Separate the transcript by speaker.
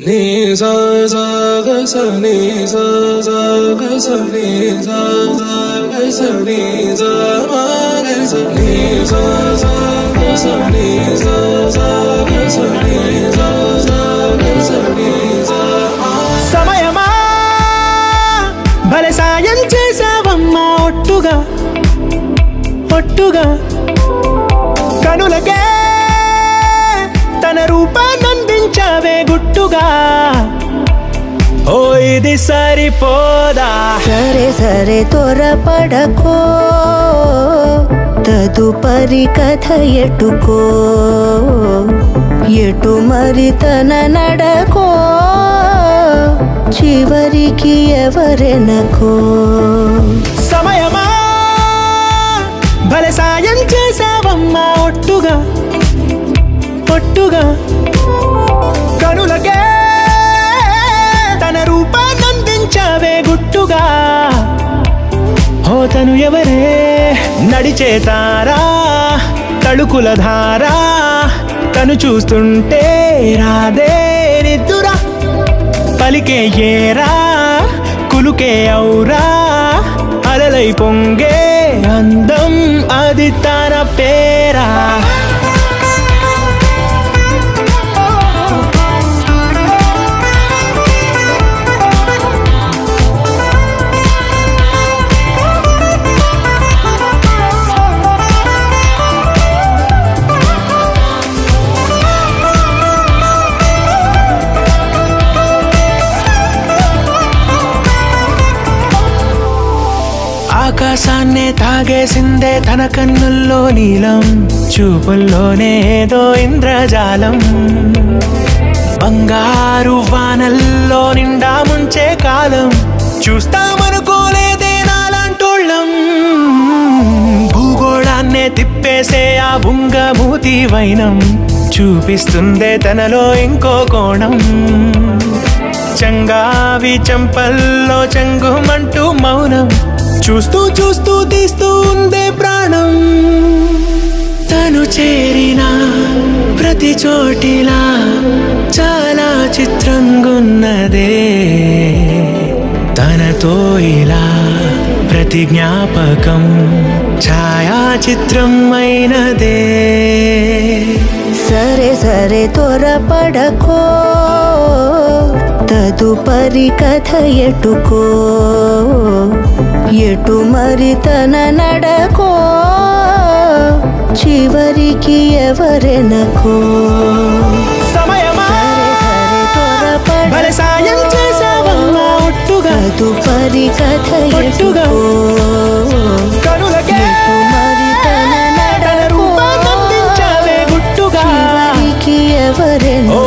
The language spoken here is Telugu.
Speaker 1: నీ సా సా గ స నీ సా సా గ స నీ సా సా గ స నీ సా మా గ స నీ సా సా గ స నీ సా సా గ స నీ సా సా గ స నీ సా మా.
Speaker 2: సమయమా భలే సాయం చేసావమ్మా ఒట్టుగా ఒట్టుగా కనులకే తన రూపాన్నందించావే గుట్టుగా. ఓ ఇది సరిపోదా,
Speaker 3: సరే సరే త్వరపడకో, తదుపరి కథ ఎటుకో, ఎటు మరి తన నడకో, చివరికి ఎవరెనకో.
Speaker 2: సమయమా భలే సాయం చేసావమ్మా ఒట్టుగా ఒట్టుగా కనులకే తన రూపాన్నందించావే గుట్టుగా. ఓ తను ఎవరే నడిచే తారా తళుకుల ధారా, తను చూస్తుంటే రాదే నిద్దురా, పలికే ఏరా కులుకే ఔరా, అలలై పొంగే అందం అది తన పేరా. ఆకాశాన్నే తాగేసిందే తన కన్నుల్లో నీలం, చూపుల్లోనే ఏదో ఇంద్రజాలం, బంగారు వానల్లో నిండా ముంచే కాలం, చూస్తామనుకోలేదే నాలాంటోళ్ళం. భూగోళాన్నే తిప్పేసే ఆ బుంగమూతి వైనం, చూపిస్తుందే తనలో ఇంకో కోణం, చంగావి చంపల్లో చంగుమంటూ మౌనం, చూస్తూ చూస్తూ తీస్తూ ఉందే ప్రాణం. తను చేరిన ప్రతి చోటిలా చాలా చిత్రంగున్నదే, తనతో ఇలా ప్రతి జ్ఞాపకం ఛాయాచిత్రం అయినదే.
Speaker 3: సరే సరే త్వరపడకో, తదుపరి కథ ఎటుకో, ఎటు మరి తన నడకో, చివరికి ఎవరెనకో.
Speaker 2: సమయమా భలే సాయం చేసావమ్మా ఒట్టుగా,
Speaker 3: తదుపరి కథ ఎటుకో,
Speaker 2: కనులకే
Speaker 3: ఎటు మరి తన
Speaker 2: తన
Speaker 3: నడకో,
Speaker 2: రూపాన్నందించావే గుట్టుగా.
Speaker 3: చివరికి ఎవరెనకో.